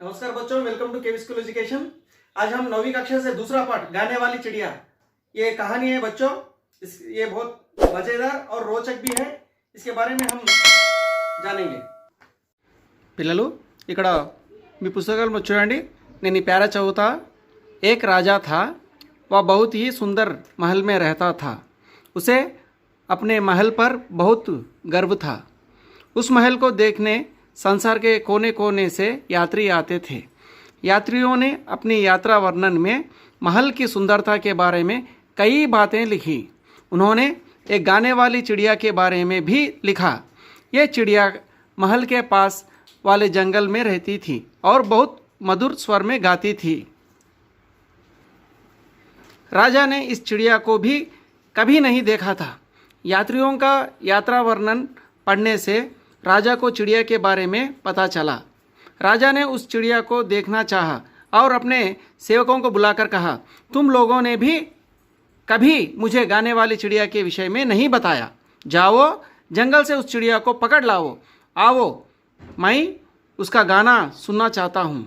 नमस्कार बच्चों, welcome to KV school education. आज हम 9वीं कक्षा से दूसरा पाठ गाने वाली चिड़िया ये कहानी है बच्चों। ये बहुत मजेदार और रोचक भी है। इसके बारे में हम जानेंगे। పిల్లలు ఇక్కడ మీ పుస్తకాలను చూడండి। నేను ఈ ప్యారా చదువుతా। एक राजा था, वह बहुत ही सुंदर महल में रहता था। उसे अपने महल पर बहुत गर्व था। उस महल को देखने संसार के कोने कोने से यात्री आते थे। यात्रियों ने अपनी यात्रा वर्णन में महल की सुंदरता के बारे में कई बातें लिखी। उन्होंने एक गाने वाली चिड़िया के बारे में भी लिखा। यह चिड़िया महल के पास वाले जंगल में रहती थी और बहुत मधुर स्वर में गाती थी। राजा ने इस चिड़िया को भी कभी नहीं देखा था। यात्रियों का यात्रा वर्णन पढ़ने से राजा को चिड़िया के बारे में पता चला। राजा ने उस चिड़िया को देखना चाहा और अपने सेवकों को बुलाकर कहा, तुम लोगों ने भी कभी मुझे गाने वाली चिड़िया के विषय में नहीं बताया। जाओ, जंगल से उस चिड़िया को पकड़ लाओ। आओ, मैं उसका गाना सुनना चाहता हूँ।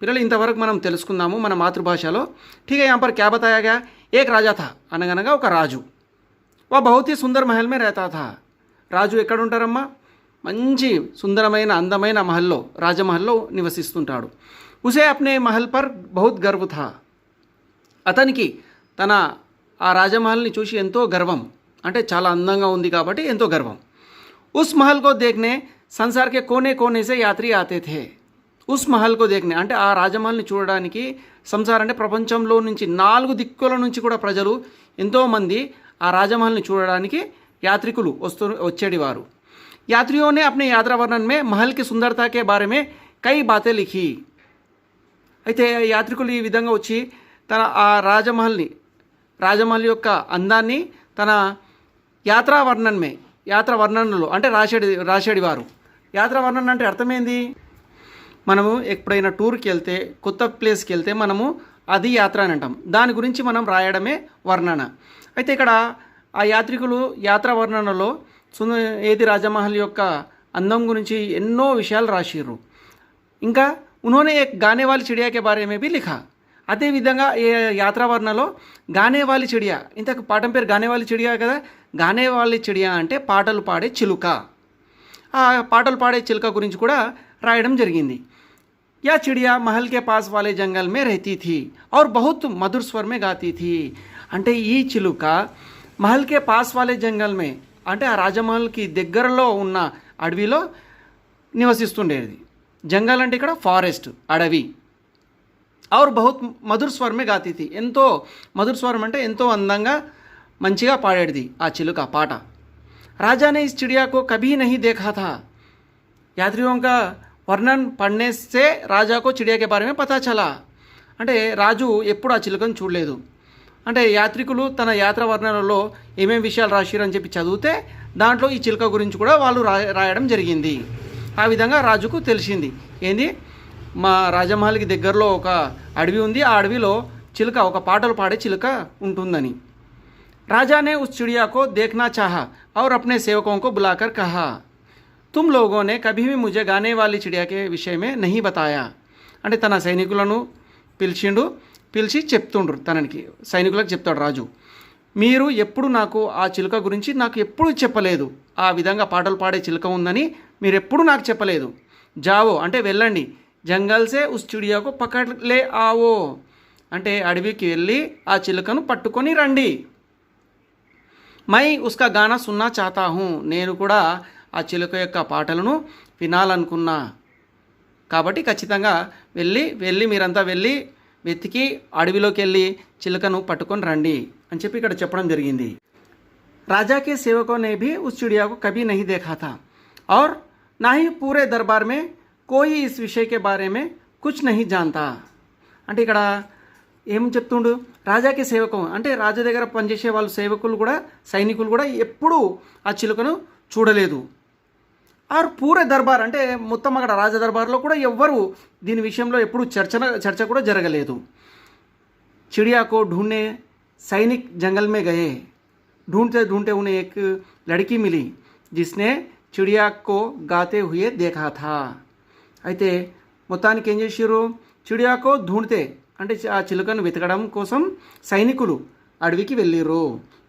పిల్లలు ఇంతవరకు మనం తెలుసుకుందాము మన మాతృభాషలో। ठीक है, यहाँ पर क्या बताया गया? एक राजा था, అనగనగా ఒక రాజు। वह बहुत ही सुंदर महल में रहता था। రాజు ఎక్కడ ఉంటారమ్మా? మంచి సుందరమైన అందమైన మహల్లో, రాజమహల్లో నివసిస్తుంటాడు। ఉసే అప్నే మహల్ పర్ బహుత్ గర్వ్ థా। అతనికి తన ఆ రాజమహల్ని చూసి ఎంతో గర్వం, అంటే చాలా అందంగా ఉంది కాబట్టి ఎంతో గర్వం। उस महल को देखने संसार के कोने कोने से यात्री आते थे। उस महल को देखने అంటే ఆ రాజమహల్ని చూడడానికి సంసారం అంటే ప్రపంచంలో నుంచి 4 దిక్కుల నుంచి కూడా ప్రజలు ఎంతోమంది ఆ రాజమహల్ని చూడడానికి యాత్రికులు వచ్చేవారు। यात्रियों ने अपने यात्रा वर्णन में महल की सुंदरता के बारे में कई बातें लिखी। అయితే యాత్రికులు ఈ విధంగా వచ్చి తన ఆ రాజమహల్ యొక్క అందాన్ని తన యాత్రా వర్ణనలో అంటే రాసేడివారు। యాత్రా వర్ణన అంటే అర్థమైంది, మనము ఎప్పుడైనా టూర్కి వెళ్తే, కొత్త ప్లేస్కి వెళ్తే మనము అది యాత్ర అని అంటాం। దాని గురించి మనం రాయడమే వర్ణన। అయితే ఇక్కడ ఆ యాత్రికులు యాత్రా వర్ణనలో ఏది రాజమహల్ యొక్క అందం గురించి ఎన్నో విషయాలు రాసిర్రు। ఇంకా उन्होंने एक गाने वाली चिड़िया के बारे में भी लिखा। అదే విధంగా ఈ యాత్రా వర్ణనలో గానే వాలి చిడియా, ఇంతకు పాఠం పేరు గానే వాలి చిడియా కదా। గానే వాలి చిడియా అంటే పాటలు పాడే చిలుక। ఆ పాటలు పాడే చిలుక గురించి కూడా రాయడం జరిగింది। यह चिड़िया महल के पास वाले जंगल में रहती थी और बहुत मधुर स्वर में गाती थी। అంటే ఈ చిలుక మహల్ కే పాస్ వాలే జంగల్ మే అంటే ఆ రాజమహల్కి దగ్గరలో ఉన్న అడవిలో నివసిస్తుండేది। జంగల్ అంటే ఇక్కడ ఫారెస్ట్, అడవి। और बहुत మధుర్ స్వర్ మే గాతి థీ, ఎంతో మధుర్ స్వరం అంటే ఎంతో అందంగా మంచిగా పాడేది ఆ చిలుక పాట। राजा ने इस चिड़िया को कभी नहीं देखा था। यात्रियों का वर्णन पढ़ने से राजा को चिड़िया के बारे में पता चला। అంటే రాజు ఎప్పుడు ఆ చిలుకను చూడలేదు। అంటే యాత్రికులు తన యాత్ర వర్ణనలో ఏమేమి విషయాలు రాసిరని చెప్పి చదివితే దాంట్లో ఈ చిలుక గురించి కూడా వాళ్ళు రాయడం జరిగింది। ఆ విధంగా రాజుకు తెలిసింది ఏంది, మా రాజమహల్కి దగ్గరలో ఒక అడవి ఉంది, ఆ అడవిలో చిలుక, ఒక పాటలు పాడే చిలుక ఉంటుందని। राजा ने उस चिड़िया को देखना चाहा और अपने सेवकों को बुलाकर कहा, तुम लोगों ने कभी भी मुझे गाने वाली चिड़िया के विषय में नहीं बताया। అంటే తన సైనికులను పిలిచి చెప్తుండ్రు, తనకి సైనికులకు చెప్తాడు రాజు, మీరు ఎప్పుడు నాకు ఆ చిలుక గురించి నాకు ఎప్పుడు చెప్పలేదు। ఆ విధంగా పాటలు పాడే చిలుక ఉందని మీరు ఎప్పుడు నాకు చెప్పలేదు। జావో అంటే వెళ్ళండి, జంగల్ సే ఉస్ చిడియాకు పకడ్లే ఆవో అంటే అడవికి వెళ్ళి ఆ చిలుకను పట్టుకొని రండి। మై ఉస్కా గానా సున్నా చాతా హూ, నేను కూడా ఆ చిలుక యొక్క పాటలను వినాలనుకున్నా కాబట్టి ఖచ్చితంగా వెళ్ళి మీరంతా వెళ్ళి వెతికి అడవిలోకి వెళ్ళి చిలుకను పట్టుకొని రండి అని చెప్పి ఇక్కడ చెప్పడం జరిగింది। राजा के सेवकों ने भी उस चिड़िया को कभी नहीं देखा था और ना ही पूरे दरबार में कोई इस विषय के बारे में कुछ नहीं जानता। అంటే ఇక్కడ ఏం చెప్తుండు, రాజాకి సేవకం అంటే రాజు దగ్గర పనిచేసే వాళ్ళు సేవకులు కూడా, సైనికులు కూడా ఎప్పుడూ ఆ చిలుకను చూడలేదు। ఆర్ పూరే దర్బార్ అంటే మొత్తం అక్కడ రాజ దర్బార్లో కూడా ఎవ్వరు దీని విషయంలో ఎప్పుడు చర్చ కూడా జరగలేదు। चिड़िया को ढूंढने सैनिक जंगल में गए। ढूंढते ढूंढते उन्हें एक लड़की मिली जिसने चिड़िया को गाते हुए देखा था। అయితే మొత్తానికి ఏం చేసిర్రు, చిడియాకో ధూండ్తే అంటే ఆ చిలుకను వెతకడం కోసం సైనికులు అడవికి వెళ్ళిర్రు.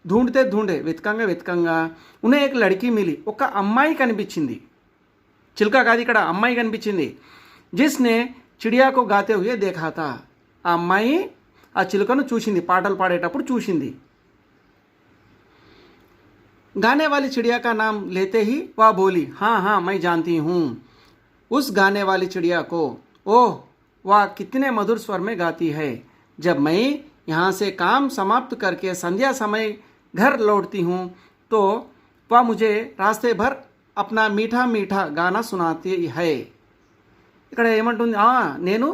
ధూండ్తే ధూండే వెతకంగా వెతకంగా ఉనే ఒక లడికి మిలి, ఒక అమ్మాయి కనిపించింది. చిలుక కాదు ఇక్కడ, అమ్మాయి కనిపించింది. జిస్నే చిడియాకో గాతే హుయే దేఖా థా, ఆ అమ్మాయి ఆ చిలుకను చూసింది, పాటలు పాడేటప్పుడు చూసింది. गाने वाली चिड़िया का नाम लेते ही वह बोली, हाँ हाँ मैं जानती हूँ उस गाने वाली चिड़िया को। ओह वह कितने मधुर स्वर में गाती है। जब मैं यहाँ से काम समाप्त करके संध्या समय घर लौटती हूँ तो वह मुझे रास्ते भर अपना मीठा मीठा गाना सुनाती है. ఇక్కడ ఏమంటుంది, నేను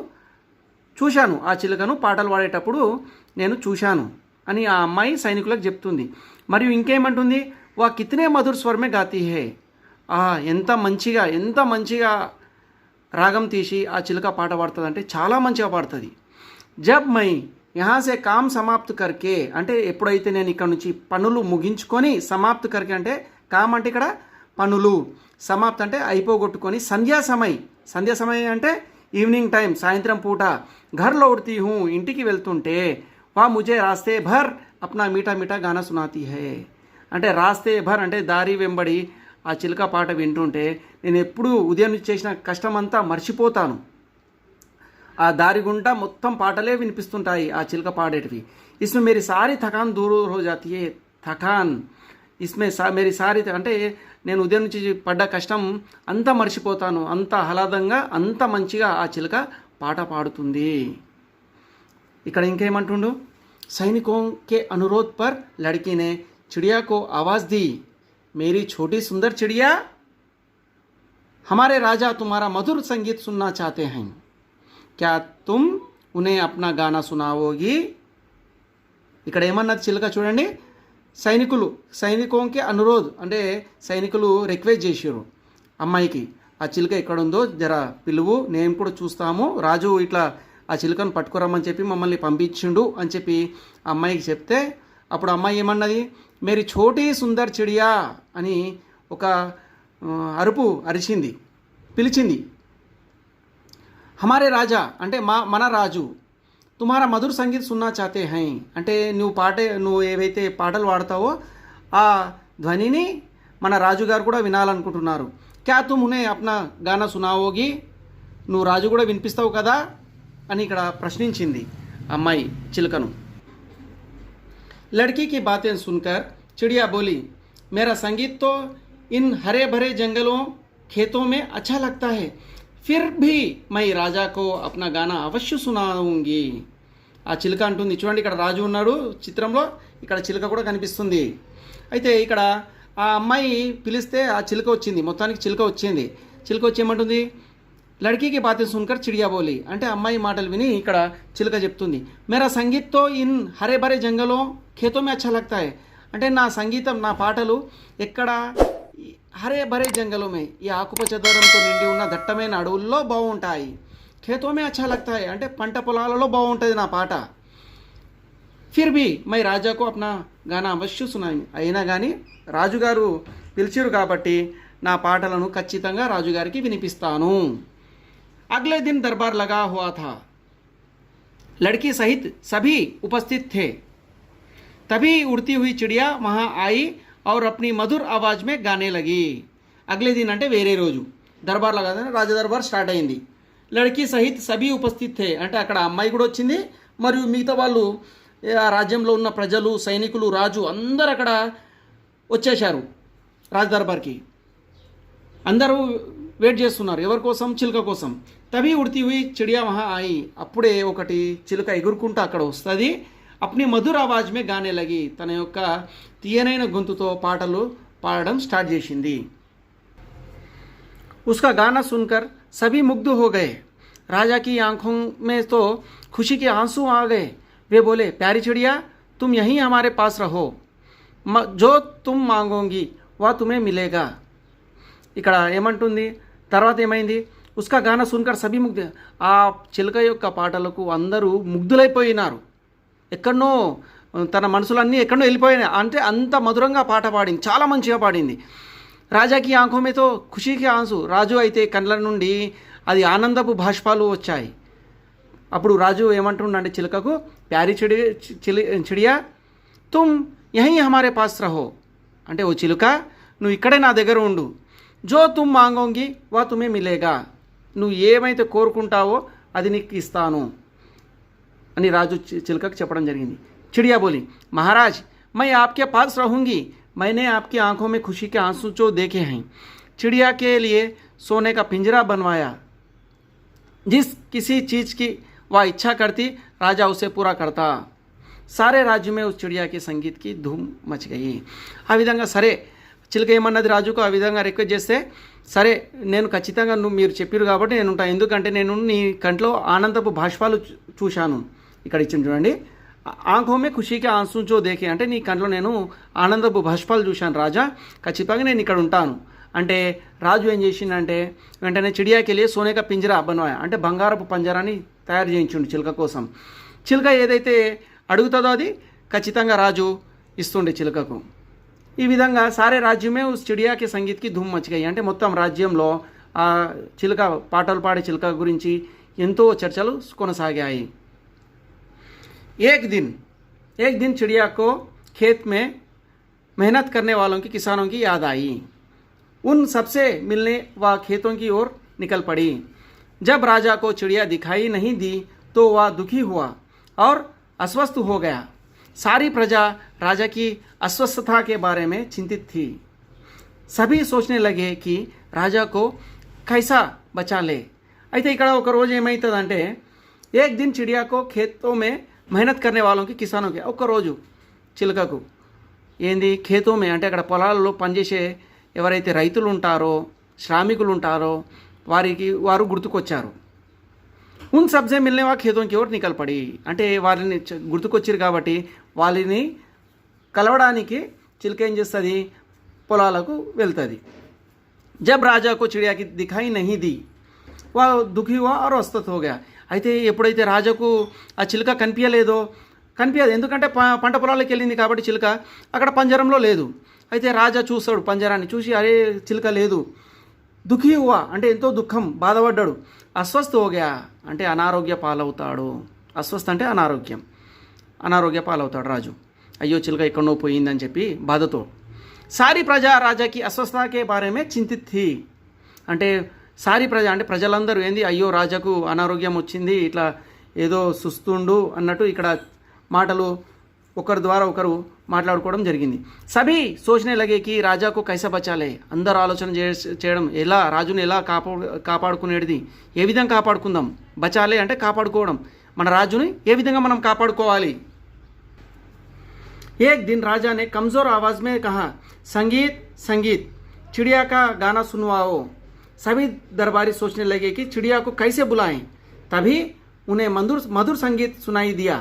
చూశాను ఆ చిలుకను పాటలు పాడేటప్పుడు నేను చూశాను అని ఆ అమ్మాయి సైనికులకు చెప్తుంది. మరియు ఇంకేమంటుంది, వా కితనే మధుర్ స్వరమే గాతీ హే, ఎంత మంచిగా రాగం తీసి ఆ చిలుక పాట పాడుతుంది అంటే చాలా మంచిగా పాడుతుంది. జబ్ మై యహాసే కామ్ సమాప్త్ కర్కే అంటే ఎప్పుడైతే నేను ఇక్కడ నుంచి పనులు ముగించుకొని, సమాప్త్ కర్కే అంటే కామ్ అంటే ఇక్కడ పనులు, సమాప్త్ అంటే అయిపోగొట్టుకొని, సంధ్యా సమయం అంటే ఈవినింగ్ టైం, సాయంత్రం పూట, ఘర్ లౌట్తీ హూ ఇంటికి వెళ్తుంటే, వా ముజే రాస్తే భర్ అప్నా మీఠా మీఠా గానా సునాతీ హై అంటే రాస్తే భర్ అంటే దారి వెంబడి ఆ చిలుక పాట వింటుంటే నేను ఎప్పుడూ ఉదయం నుంచి చేసిన కష్టమంతా మర్చిపోతాను. ఆ దారి గుండా మొత్తం పాటలే వినిపిస్తుంటాయి ఆ చిలుక పాడేటివి. ఇస్మే మేరీ సారీ థకాన్ దూర్ హో జాతీ హై, థకాన్ ఇస్మే మేరీ సారీ అంటే నేను ఉదయం నుంచి పడ్డ కష్టం అంతా మర్చిపోతాను, అంత ఆహ్లాదంగా అంత మంచిగా ఆ చిలుక పాట పాడుతుంది. ఇక్కడ ఇంకేమంటుండు, సైనికోं के अनुरोध पर लड़की ने चिड़िया को आवाज़ दी, मेरी छोटी सुंदर चिड़िया, हमारे राजा तुम्हारा मधुर संगीत सुनना चाहते हैं, क्या तुम उन्हें अपना गाना सुनाओगी. ఇక్కడ ఏమన్నది చిలుక చూడండి, సైనికోంకి అనురోధ్ అంటే సైనికులు రిక్వెస్ట్ చేసారు అమ్మాయికి, ఆ చిలుక ఎక్కడుందో జర పిలువు, నేను కూడా చూస్తాము, రాజు ఇట్లా ఆ చిలుకను పట్టుకురమ్మని చెప్పి మమ్మల్ని పంపించిండు అని చెప్పి అమ్మాయికి చెప్తే, అప్పుడు అమ్మాయి ఏమన్నది, మేరీ ఛోటీ సుందర్ చిడియా అని ఒక అరుపు అరిచింది, పిలిచింది. హమారే రాజా అంటే మన రాజు, తుమారా మధుర్ సంగీత్ సున్నా చాతే హై అంటే నువ్వు ఏవైతే పాటలు పాడతావో ఆ ధ్వనిని మన రాజుగారు కూడా వినాలనుకుంటున్నారు. క్యా తుమ్ ఉనే అప్నా గానా సునావోగి, నువ్వు రాజు కూడా వినిపిస్తావు కదా అని ఇక్కడ ప్రశ్నించింది అమ్మాయి చిలుకను. लड़की की बातें सुनकर चिड़िया बोली, मेरा संगीत तो इन हरे भरे जंगलों खेतों में अच्छा लगता है, फिर भी मैं राजा को अपना गाना अवश्य सुनाऊंगी. ఆ చిలుక అంటుంది, చూడండి ఇక్కడ రాజు ఉన్నాడు చిత్రంలో, ఇక్కడ చిలుక కూడా కనిపిస్తుంది. అయితే ఇక్కడ ఆ అమ్మాయి పిలిస్తే ఆ చిలుక వచ్చింది, మొత్తానికి చిలుక వచ్చింది. చిలుక వచ్చి ఏమంటుంది, లడ్కీకి బాతే సున్కర్ చిడియా బోలి అంటే అమ్మాయి మాటలు విని ఇక్కడ చిలుక చెప్తుంది, మేరా సంగీత్తో ఇన్ హరే భరే జంగలో ఖేతో మే అచ్చా లగ్తా హై అంటే నా సంగీతం నా పాటలు ఎక్కడ హరే భరే జంగలోమే ఈ ఆకుపచ్చ దూరంతో నిండి ఉన్న దట్టమైన అడవుల్లో బాగుంటాయి. ఖేతో మే అచ్చా లగ్తా హై అంటే పంట పొలాలలో బాగుంటుంది నా పాట. ఫిర్ భీ మై రాజాకు అప్నా గానా అవశ్య సునాయి అయినా కానీ రాజుగారు పిలిచిరు కాబట్టి నా పాటలను ఖచ్చితంగా రాజుగారికి వినిపిస్తాను. अगले दिन दरबार लगा हुआ था, लड़की सहित सभी उपस्थित थे. तभी उड़ती हुई चिड़िया वहाँ आई और अपनी मधुर आवाज़ में गाने लगी. अगले दिन అంటే వేరే రోజు దర్బార్ లగా రాజ దర్బార్ స్టార్ట్ అయింది. లడ్కీ సహిత్ సభీ ఉపస్థిత్ థే అంటే అక్కడ అమ్మాయి కూడా వచ్చింది, మరియు మిగతా వాళ్ళు ఆ రాజ్యంలో ఉన్న ప్రజలు, సైనికులు, రాజు అందరూ అక్కడ వచ్చేశారు రాజ దర్బార్కి. అందరూ వెయిట్ చేస్తున్నారు ఎవరి కోసం, చిలుక కోసం. తभी उड़ती हुई चिड़िया वहाँ आई అప్పుడే ఒకటి చిలుక ఎగురుకుంటూ అక్కడ వస్తుంది. अपनी मधुर आवाज़ में गाने लगी తన యొక్క తీయనైన గొంతుతో పాటలు పాడడం స్టార్ట్ చేసింది. उसका गाना सुनकर सभी मुग्ध हो गए. राजा की आंखों में तो खुशी के आंसू आ गए. वे बोले, प्यारी चिड़िया तुम यहीं हमारे पास रहो, जो तुम मांगोगी वह तुम्हें मिलेगा. ఇక్కడ ఏమంటుంది, తర్వాత ఏమైంది, ఉస్కా గానా సున్కర్ సభీ ముగ్ధ ఆ చిలుక యొక్క పాటలకు అందరూ ముగ్ధులైపోయినారు. ఎక్కడనో తన మనసులన్నీ ఎక్కడనో వెళ్ళిపోయినాయి అంటే అంత మధురంగా పాట పాడింది, చాలా మంచిగా పాడింది. రాజాకి ఆంఖోమేతో ఖుషీకి ఆన్సు రాజు అయితే కళ్ళ నుండి అది ఆనందపు భాష్పాలు వచ్చాయి. అప్పుడు రాజు ఏమంటుండంటే చిలుకకు, ప్యారీ చిడియా తుమ్ యహీ హమారే పాస్ రహో, అంటే ఓ చిలుక నువ్వు ఇక్కడే నా దగ్గర ఉండు, జో తుమ్ మాంగోంగి వా తుమే మిలేగా, నువ్వు ఏమైతే కోరుకుంటావో అది నీకు ఇస్తాను అని రాజు చిలుకకు చెప్పడం జరిగింది. चिड़िया बोली, महाराज मैं आपके पास रहूँगी, मैंने आपकी आंखों में खुशी के आंसू जो देखे हैं. चिड़िया के लिए सोने का पिंजरा बनवाया, जिस किसी चीज़ की वह इच्छा करती राजा उसे पूरा करता. सारे राज्य में उस चिड़िया के संगीत की धूम मच गई. ఆ విధంగా సరే చిలుక ఏమన్నది రాజుకు, ఆ విధంగా రిక్వెస్ట్ చేస్తే, సరే నేను ఖచ్చితంగా మీరు చెప్పారు కాబట్టి నేను ఉంటాను, ఎందుకంటే నేను నీ కంట్లో ఆనందపు భాష్పాలు చూశాను. ఇక్కడ ఇచ్చింది చూడండి, ఆంఖో మే ఖుషీకి ఆంసూ జో దేకే, అంటే నీ కంట్లో నేను ఆనందపు భాష్పాలు చూశాను రాజా, ఖచ్చితంగా నేను ఇక్కడ ఉంటాను. అంటే రాజు ఏం చేసిండంటే వెంటనే చిడియాకెళ్ళి సోనేక పింజరా బనవాయ, అంటే బంగారపు పంజరాన్ని తయారు చేయించుండు చిలుక కోసం. చిలుక ఏదైతే అడుగుతుందో అది ఖచ్చితంగా రాజు ఇస్తుండే చిలుకకు. ఈ విధంగా సారే రాజ్యమే ఉస్ చిడియాకి సంగీత్కి ధూమ్ మచ్చిగాయి, అంటే మొత్తం రాజ్యంలో ఆ చిలుక పాటలు పాడే చిలుక గురించి ఎంతో చర్చలు కొనసాగాయి. एक दिन चिड़िया को खेत में मेहनत करने वालों की किसानों की याद आई. उन सबसे मिलने वह खेतों की ओर निकल पड़ी. जब राजा को चिड़िया दिखाई नहीं दी तो वह दुखी हुआ और अस्वस्थ हो गया. सारी प्रजा राजा की अस्वस्थता के बारे में चिंतित थी. सभी सोचने लगे कि राजा को कैसा बचा ले. అయితే ఇక్కడ ఒక రోజు ఏమవుతుందంటే, एक दिन चिड़िया को खेतों में మెహనత్ కర్నే వాళ్ళకి కిసాన్కి, ఒక్కరోజు చిలుకకు ఏంది ఖేతోమే అంటే అక్కడ పొలాలలో పనిచేసే ఎవరైతే రైతులు ఉంటారో శ్రామికులు ఉంటారో వారు గుర్తుకొచ్చారు. ఉన్ సబ్జే మిల్నే వా ఖేతోంకి ఓర్ నికల్పడి, అంటే వారిని గుర్తుకొచ్చారు కాబట్టి వాళ్ళని కలవడానికి చిలుక ఏం చేస్తుంది, పొలాలకు వెళ్తుంది. జబ్ రాజాకు చిడియాకి దిఖాయి నహీ ది వా దుఖీ హువా और अस्वस्थ हो गया. అయితే ఎప్పుడైతే రాజాకు ఆ చిలుక కనిపించదు, ఎందుకంటే పంట పొలాలకు వెళ్ళింది కాబట్టి చిలుక అక్కడ పంజరంలో లేదు. అయితే రాజా చూస్తాడు, పంజరాన్ని చూసి అరే చిలుక లేదు. దుఃఖీ హువా అంటే ఎంతో దుఃఖం, బాధపడ్డాడు. అస్వస్థ హోగా అంటే అనారోగ్య పాలవుతాడు. అస్వస్థ అంటే అనారోగ్య పాలవుతాడు రాజు. అయ్యో చిలుక ఎక్కడో పోయిందని చెప్పి బాధతో. సారీ ప్రజా రాజాకి అస్వస్థకే బారేమే చింతిత్ థీ, అంటే సారీ ప్రజ అంటే ప్రజలందరూ ఏంది, అయ్యో రాజాకు అనారోగ్యం వచ్చింది, ఇట్లా ఏదో సుస్తుండు అన్నట్టు ఇక్కడ మాటలు ఒకరి ద్వారా ఒకరు మాట్లాడుకోవడం జరిగింది. సభీ సోచనే లగేకి రాజాకు కైసా బచాలే, అందరూ ఆలోచన చేయడం, ఎలా రాజుని ఎలా కాపాడుకునేది, ఏ విధంగా కాపాడుకుందాం. బచాలే అంటే కాపాడుకోవడం, మన రాజుని ఏ విధంగా మనం కాపాడుకోవాలి. एक दिन राजा ने कमज़ोर आवाज़ में कहा, संगीत संगीत चिड़िया का गाना सुनवाओ. सभी दरबारी सोचने लगे कि चिड़िया को कैसे बुलाएं. तभी उन्हें मधुर संगीत सुनाई दिया.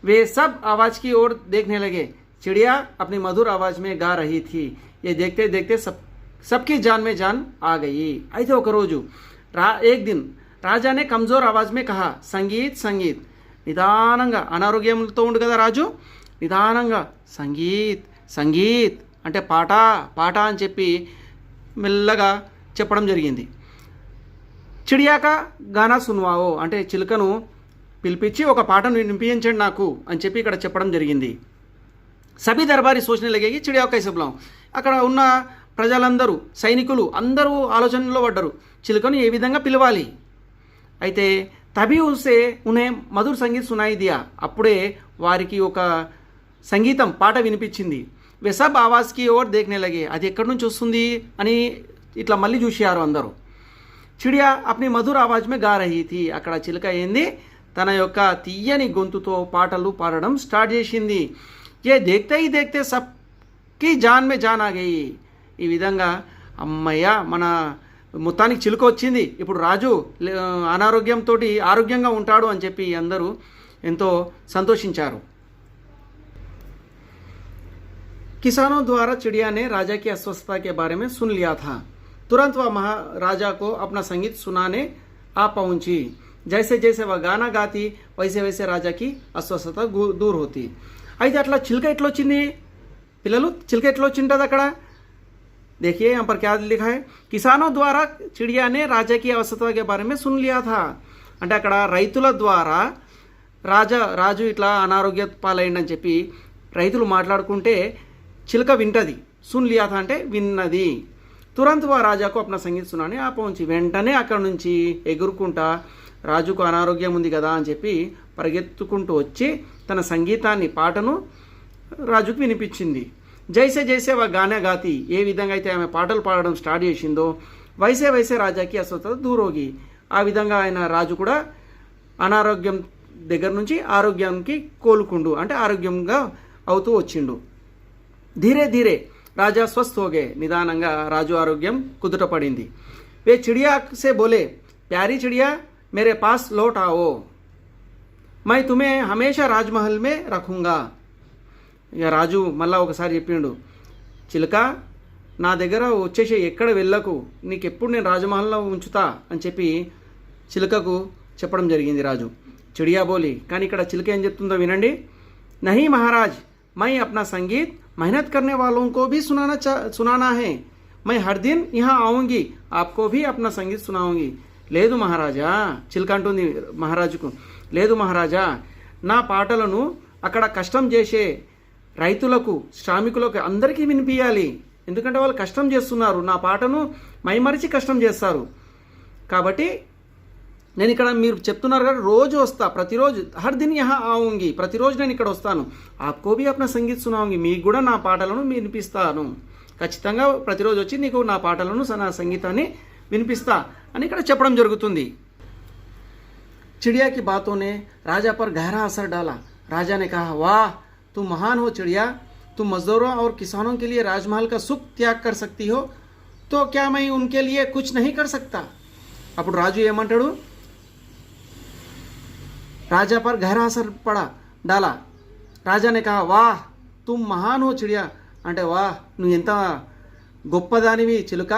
वे सब आवाज़ की ओर देखने लगे. चिड़िया अपनी मधुर आवाज़ में गा रही थी. ये देखते देखते सबकी जान में जान आ गई. అయితే ఒక రోజు एक दिन రాజా ने कमज़ोर आवाज़ में कहा, संगीत संगीत. నిదానంగా, అనారోగ్యంతో ఉండు కదా రాజు, నిదానంగా సంగీత్ సంగీత్ అంటే పాట పాట అని చెప్పి మెల్లగా చెప్పడం జరిగింది. చిడియాక గానా సున్వావో అంటే చిలుకను పిలిపించి ఒక పాటను వినిపించండి నాకు అని చెప్పి ఇక్కడ చెప్పడం జరిగింది. సభీ దర్బారీ సోచనే లగేకి చిడియా కైసే బులాం, అక్కడ ఉన్న ప్రజలందరూ సైనికులు అందరూ ఆలోచనలో పడ్డారు, చిలుకను ఏ విధంగా పిలవాలి. అయితే తబీ ఉసే ఉనే మధుర్ సంగీత్ సునాయి దియా, అప్పుడే వారికి ఒక సంగీతం పాట వినిపించింది. వే సబ్ ఆవాజ్కి ఓర్ దేఖ్నే లగే, అది ఎక్కడి నుంచి వస్తుంది అని ఇట్లా మళ్ళీ చూశారు అందరూ. చిడియా అప్ని మధుర్ ఆవాజ్ మే గా రహీ థీ, అక్కడ చిలుక ఏంది తన యొక్క తీయని గొంతుతో పాటలు పాడడం స్టార్ట్ చేసింది. ఏ దేఖ్తే హీ దేఖ్తే సబ్కి జాన్ మే జాన్ ఆ గయి. ఈ విధంగా అమ్మయ్య మన మొత్తానికి చిలుక వచ్చింది, ఇప్పుడు రాజు అనారోగ్యంతో ఆరోగ్యంగా ఉంటాడు అని చెప్పి అందరూ ఎంతో సంతోషించారు. किसानों द्वारा चिड़िया ने राजा की अस्वस्थता के बारे में सुन लिया था. तुरंत वह महाराजा को अपना संगीत सुनाने आ पहुंची. जैसे जैसे वह गाना गाती वैसे वैसे राजा की अस्वस्थता दूर होती. అయితే అట్లా చిలుక ఎట్లా వచ్చింది పిల్లలు, చిలుక ఎట్లా వచ్చింటుంది అక్కడ देखिए यहाँ पर क्या लिखा है, किसानों द्वारा चिड़िया ने राजा की अवस्था के बारे में सुन लिया था। అంటే అక్కడ రైతుల ద్వారా రాజు ఇట్లా అనారోగ్య పాలైందని చెప్పి రైతులు మాట్లాడుకుంటే చిలుక వింటది. సున్ లియా థా అంటే విన్నది. తురంత్ వా రాజాకు అప్నా సంగీత్ సునాని ఆపంచి, వెంటనే అక్కడ నుంచి ఎగురుకుంటా రాజుకు అనారోగ్యం ఉంది కదా అని చెప్పి పరిగెత్తుకుంటూ వచ్చి తన సంగీతాన్ని పాటను రాజుకు వినిపించింది. జైసే జైసే వా గానా గాతి, ఏ విధంగా అయితే ఆమె పాటలు పాడడం స్టార్ట్ చేసిందో వైసే వైసే రాజాకి అస్వస్థత దూరోగి, ఆ విధంగా ఆయన రాజు కూడా అనారోగ్యం దగ్గర నుంచి ఆరోగ్యానికి కోలుకుండు అంటే ఆరోగ్యంగా అవుతూ వచ్చిండు. ధీరే ధీరే రాజా స్వస్థ హోగే, నిదానంగా రాజు ఆరోగ్యం కుదుట పడింది. వే చిడియా సే బోలే, ప్యారీ చిడియా మేరే పాస్ లౌట్ आओ, मैं तुम्हें हमेशा రాజ్మహల్ మే రఖూంగా. ఇక రాజు మళ్ళా ఒకసారి చెప్పిండు, చిలుక నా దగ్గర వచ్చేసి ఎక్కడ వెళ్ళకు, నీకెప్పుడు నేను రాజమహల్లో ఉంచుతా అని చెప్పి చిలుకకు చెప్పడం జరిగింది రాజు. చిడియా బోలి, కానీ ఇక్కడ చిలుక ఏం చెప్తుందో వినండి. నహీ మహారాజ్, मैं अपना संगीत मेहनत करने वालों को भी सुनाना है, मैं हर दिन यहाँ आऊँगी, आपको भी अपना संगीत सुनाऊँगी. లేదు మహారాజా, చిలుక అంటుంది మహారాజుకు, లేదు మహారాజా, నా పాటలను అక్కడ కష్టం చేసే రైతులకు శ్రామికులకు అందరికీ వినిపించాలి, ఎందుకంటే వాళ్ళు కష్టం చేస్తున్నారు, నా పాటను మైమరిచి కష్టం చేస్తారు. కాబట్టి నేను ఇక్కడ మీరు చెప్తున్నారు కదా రోజు వస్తా, ప్రతిరోజు హర్ దిన్ యహా ఆవుంగి, ప్రతిరోజు నేను ఇక్కడ వస్తాను, ఆప్కో భీ అప్నా సంగీత్ సునాऊंगी, మీకు కూడా నా పాటలను వినిపిస్తాను, ఖచ్చితంగా ప్రతిరోజు వచ్చి నీకు నా పాటలను నా సంగీతాన్ని వినిపిస్తా అని ఇక్కడ చెప్పడం జరుగుతుంది. चिड़िया की बातों ने राजा पर गहरा असर डाला. राजा ने कहा, वाह तुम महान हो चिड़िया, तुम मजदूरों और किसानों के लिए राजमहल का सुख त्याग कर सकती हो, तो क्या मैं उनके लिए कुछ नहीं कर सकता. అప్పుడు రాజు ఏమంటాడు, राजा पर गहरा असर पड़ा डाला. राजा ने कहा, वाह तुम महान हो चिड़िया, అంటే వాహ్ నువ్వు ఎంత గొప్పదానివి చిలుక,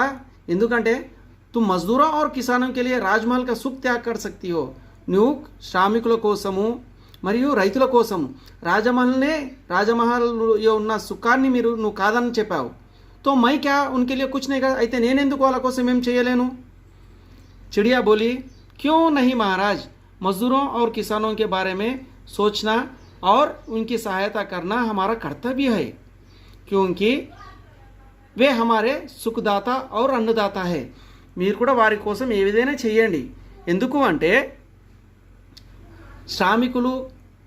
ఎందుకంటే तुम मजदूरों और किसानों के लिए राजमहल का सुख त्याग कर सकती हो, నువ్వు శ్రామికుల కోసము మరియు రైతుల కోసం రాజమహల్లో ఉన్న సుఖాన్ని నువ్వు కాదని చెప్పావు. तो मैं क्या उनके लिए कुछ नहीं कर, అయితే నేనెందుకు వాళ్ళ కోసం ఏం చేయలేను. चिड़िया बोली, क्यों नहीं महाराज, मजदूरों और किसानों के बारे में सोचना और उनकी सहायता करना हमारा कर्तव्य है, क्योंकि वे हमारे सुखदाता और अन्नदाता है. మీరు కూడా వారి కోసం ఏ విధంగా చేయండి, ఎందుకు అంటే శ్రామికులు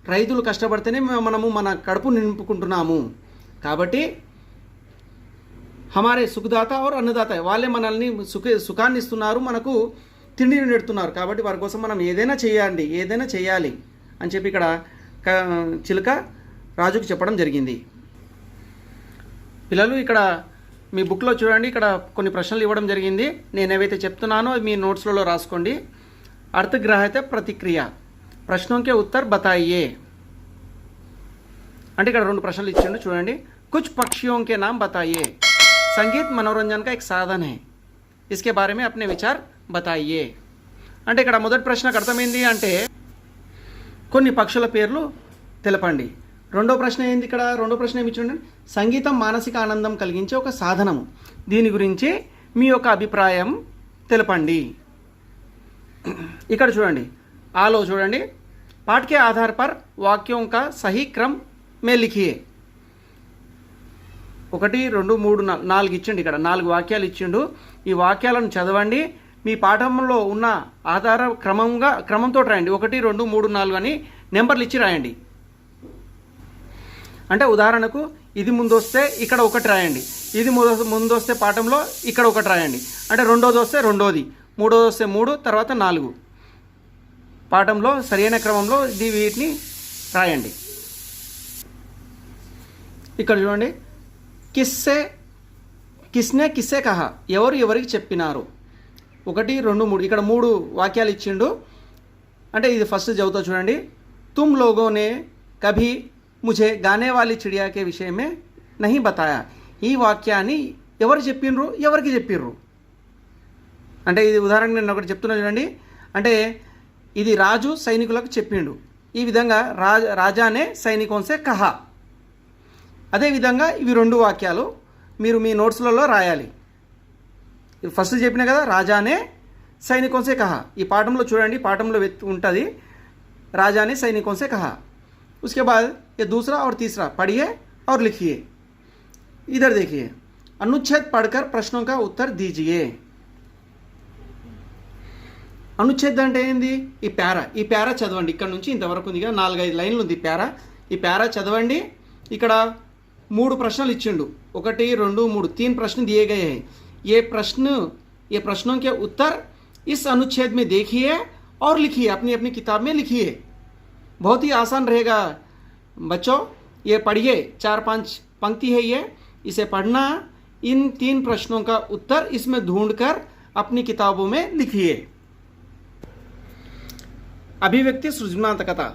రైతులు కష్టపడితేనే మనము మన కడుపు నింపుకుంటున్నాము, కాబట్టి హమారే సుఖదాత और అన్నదాత, వాళ్ళే మనల్ని సుఖాన్ని ఇస్తున్నారు, మనకు తిండిని నెడుతున్నారు, కాబట్టి వారి కోసం మనం ఏదైనా చేయాలి అని చెప్పి ఇక్కడ చిలుక రాజుకు చెప్పడం జరిగింది. పిల్లలు ఇక్కడ మీ బుక్లో చూడండి, ఇక్కడ కొన్ని ప్రశ్నలు ఇవ్వడం జరిగింది, నేను ఏవైతే చెప్తున్నానో మీ నోట్స్లలో రాసుకోండి. అర్థగ్రహత ప్రతిక్రియ, ప్రశ్నోంకే ఉత్తర్ బతాయియే అంటే ఇక్కడ రెండు ప్రశ్నలు ఇచ్చిండు చూడండి. కుచ్ పక్షియోं के नाम बताइए, संगीत मनोरंजन का एक साधन है, इसके बारे में अपने विचार बताइए. అంటే ఇక్కడ మొదటి ప్రశ్నకు అర్థమైంది అంటే కొన్ని పక్షుల పేర్లు తెలపండి. రెండో ప్రశ్న ఏంది, ఇక్కడ రెండో ప్రశ్న ఏమి చూడండి, సంగీతం మానసిక ఆనందం కలిగించే ఒక సాధనము, దీని గురించి మీ యొక్క అభిప్రాయం తెలపండి. ఇక్కడ చూడండి ఆలో చూడండి, पाठ के आधार पर वाक्यों का सही क्रम में लिखिए. 1 2 3 4 ఇచ్చిండు, ఇక్కడ 4 వాక్యాలు ఇచ్చిండు, ఈ వాక్యాలను చదవండి, మీ పాఠంలో ఉన్న ఆధార క్రమంతో రాయండి. 1 2 3 4 అని నెంబర్లు ఇచ్చి రాయండి. అంటే ఉదాహరణకు ఇది ముందు వస్తే ఇక్కడ ఒకటి రాయండి, ఇది ముందు వస్తే పాఠంలో ఇక్కడ ఒకటి రాయండి, అంటే రెండోది వస్తే రెండోది, మూడోది వస్తే 3, తర్వాత 4 పాఠంలో సరైన క్రమంలో వీటిని రాయండి. ఇక్కడ చూడండి, కిస్నే కిస్సే కహా, ఎవరికి చెప్పినారు. 1 2 3 ఇక్కడ 3 వాక్యాలు ఇచ్చిండు, అంటే ఇది ఫస్ట్ చదువుతా చూడండి. తుమ్ లోగోనే కభీ ముझे గానే వాली చిడియా కే విషయ మే నహీ బతాయా, ఈ వాక్యాన్ని ఎవరికి చెప్పిర్రు అంటే ఇది ఉదాహరణ నేను ఒకటి చెప్తున్నా చూడండి. అంటే ఇది రాజు సైనికులకు చెప్పిండు, ఈ విధంగా రాజానే సైనికోన్సే కహా. అదేవిధంగా ఇవి 2 వాక్యాలు మీరు మీ నోట్స్లలో రాయాలి. ఫస్ట్ చెప్పిన కదా, రాజానే సైనికోं से कहा. ఈ పాఠంలో చూడండి, పాఠంలో ఉంటుంది రాజానే సైనికోं से कहा. उसके बाद ये दूसरा और तीसरा पढ़िए और लिखिए. इधर देखिए, अनुच्छेद पढ़कर प्रश्नों का उत्तर दीजिए. అనుచ్ఛేదం అంటే ఏంది? ఈ పేరా చదవండి. ఇక్కడ నుంచి ఇంతవరకు ఉంది కదా, 4-5 లైన్లు ఉంది ఈ పేరా చదవండి. ఇక్కడ 3 ప్రశ్నలు ఇచ్చిండు, 1 2 3 3 प्रश्न दिए गए हैं. ये प्रश्नों के उत्तर इस अनुच्छेद में देखिए और लिखिए, अपनी अपनी किताब में लिखिए. बहुत ही आसान रहेगा बच्चों. ये पढ़िए, 4-5 पंक्ति है ये, इसे पढ़ना. इन 3 प्रश्नों का उत्तर इसमें ढूंढकर अपनी किताबों में लिखिए. अभिव्यक्ति सृजनात्मकता.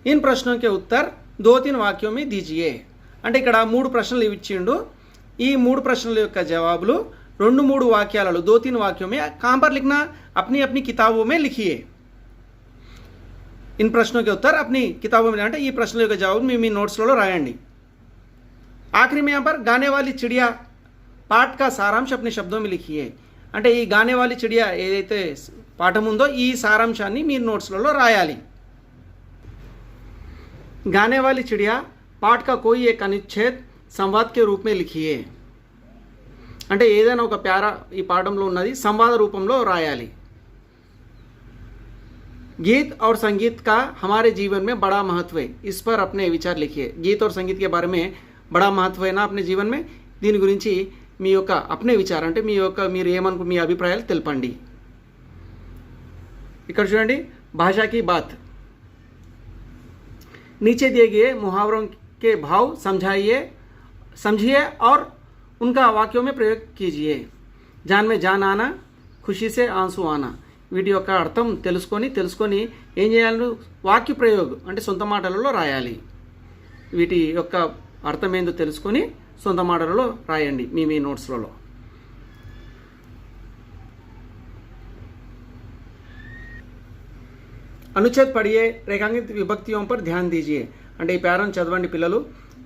इन प्रश्नों के उत्तर 2-3 వాక్यों में दीजिए. అంటే ఇక్కడ 3 ప్రశ్నలు ఇచ్చిండు. ఈ 3 ప్రశ్నల యొక్క జవాబులు 2-3 వాక్యాలలో 2-3 వాక్यों में कहाँ पर लिखना? अपनी अपनी किताबों में लिखिए. इन प्रश्नों के उत्तर अपनी किताबों में, అంటే ఈ ప్రశ్నల యొక్క జవాబు మీ నోట్స్లలో రాయండి. आखिरी में यहाँ पर गाने वाली चिड़िया पाठ का सारांश अपने शब्दों में लिखिए. అంటే ఈ గానే వాली चिड़िया ఏదైతే పాఠం ఉందో ఈ సారాంశాన్ని మీ నోట్స్లలో రాయాలి. गाने वाली चिड़िया पाठ का कोई एक अनुच्छेद संवाद के रूप में लिखिए. అంటే ఏదైనా ఒక ప్యారా ఈ పాఠంలో ఉన్నది సంవాద రూపంలో రాయాలి. गीत और संगीत का हमारे जीवन में बड़ा महत्व है, इस पर अपने विचार लिखिए. गीत और संगीत के बारे में बड़ा महत्व है ना अपने जीवन में, దీని గురించి మీ యొక్క अपने विचार అంటే మీరు ఏమనుకు మీ అభిప్రాయాలు తెలపండి. ఇక్కడ చూడండి, भाषा की बात. नीचे दिए गए मुहावरों के भाव समझिए और उनका वाक्यों में प्रयोग कीजिए. जान में जान आना, खुशी से आंसू आना. వీటి యొక్క అర్థం తెలుసుకొని ఏం చేయాలి? వాక్య ప్రయోగం అంటే సొంత మాటలలో రాయాలి. వీటి యొక్క అర్థం ఏందో తెలుసుకొని సొంత మాటలలో రాయండి మీ నోట్స్లలో. అనుచ్ఛేద్ పढ़िए, రేఖాంకిత విభక్తిयों पर ध्यान दीजिए. అంటే ఈ పేరాను చదవండి పిల్లలు.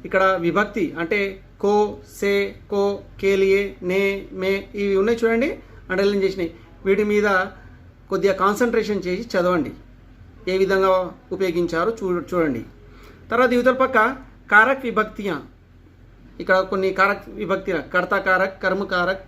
ఇక్కడ విభక్తి అంటే కో, సే, కో, కే లియే, నే, మే ఇవి ఉన్నాయి చూడండి, అండర్లైన్ చేసినాయి. వీటి మీద కొద్దిగా కాన్సన్ట్రేషన్ చేసి చదవండి, ఏ విధంగా ఉపయోగించారో చూడండి. తర్వాత యువతల పక్క కారక్ విభక్తియా. ఇక్కడ కొన్ని కారక్ విభక్తి, కర్త కారక్, కర్మ కారక్,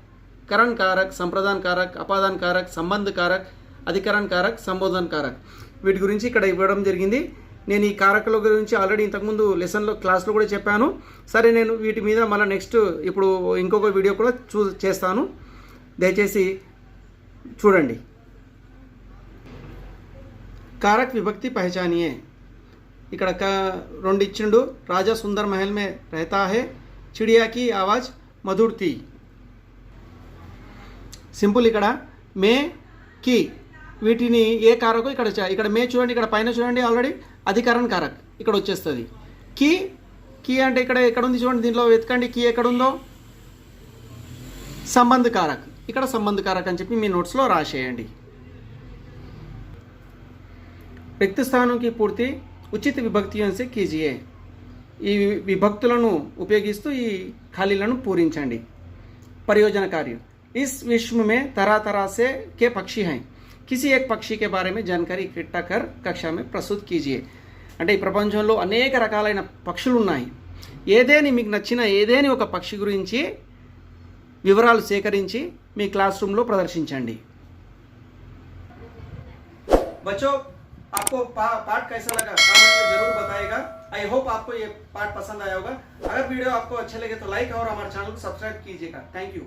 కరణ్ కారక్, సంప్రదాన్ కారక్, అపాదాన్ కారక్, సంబంధ కారక్, అధికరణ్ కారక్, సంబోధన్ కారక్. వీటి గురించి ఇక్కడ ఇవ్వడం జరిగింది. నేను ఈ కారకుల గురించి ఆల్రెడీ ఇంతకుముందు లెసన్లో క్లాస్లో కూడా చెప్పాను. సరే, నేను వీటి మీద మళ్ళీ నెక్స్ట్ ఇప్పుడు ఇంకొక వీడియో కూడా చేస్తాను, దయచేసి చూడండి. कारक विभक्ति पहचानिए. ఇక్కడ 2 ఇచ్చిండు. రాజా సుందర్ महल में रहता है, चिड़िया की आवाज़ मधुर थी. సింపుల్. ఇక్కడ మే, కి వీటిని ఏ కారకో ఇక్కడ మే చూడండి, ఇక్కడ పైన చూడండి ఆల్రెడీ అధికరణ్ కారక్ ఇక్కడ వచ్చేస్తుంది. కి అంటే ఇక్కడ ఉంది చూడండి, దీంట్లో వెతకండి కి ఎక్కడ ఉందో. సంబంధ కారక్, ఇక్కడ సంబంధ కారక్ అని చెప్పి మీ నోట్స్లో రాసేయండి. रिक्त स्थानों की पूर्ति उचित विभक्तियों से कीजिए. ఈ విభక్తులను ఉపయోగిస్తూ ఈ ఖాళీలను పూరించండి. परियोजना कार्य. इस विश्व में तरह तरह से के पक्षी हैं, किसी एक पक्षी के बारे में जानकारी इकट्ठा कर कक्षा में प्रस्तुत कीजिए. అంటే ఈ ప్రపంచంలో అనేక రకాలైన పక్షులు ఉన్నాయి. ఏదేని మీకు నచ్చిన ఏదేని ఒక పక్షి గురించి వివరాలు సేకరించి మీ క్లాస్ రూమ్లో ప్రదర్శించండి. बच्चों, आपको पाठ कैसा लगा कमेंट में जरूर बताइएगा. आई होप आपको ये पाठ पसंद आया होगा. अगर वीडियो आपको अच्छे लगे तो लाइक और हमारे चैनल को सब्सक्राइब कीजिएगा. Thank you.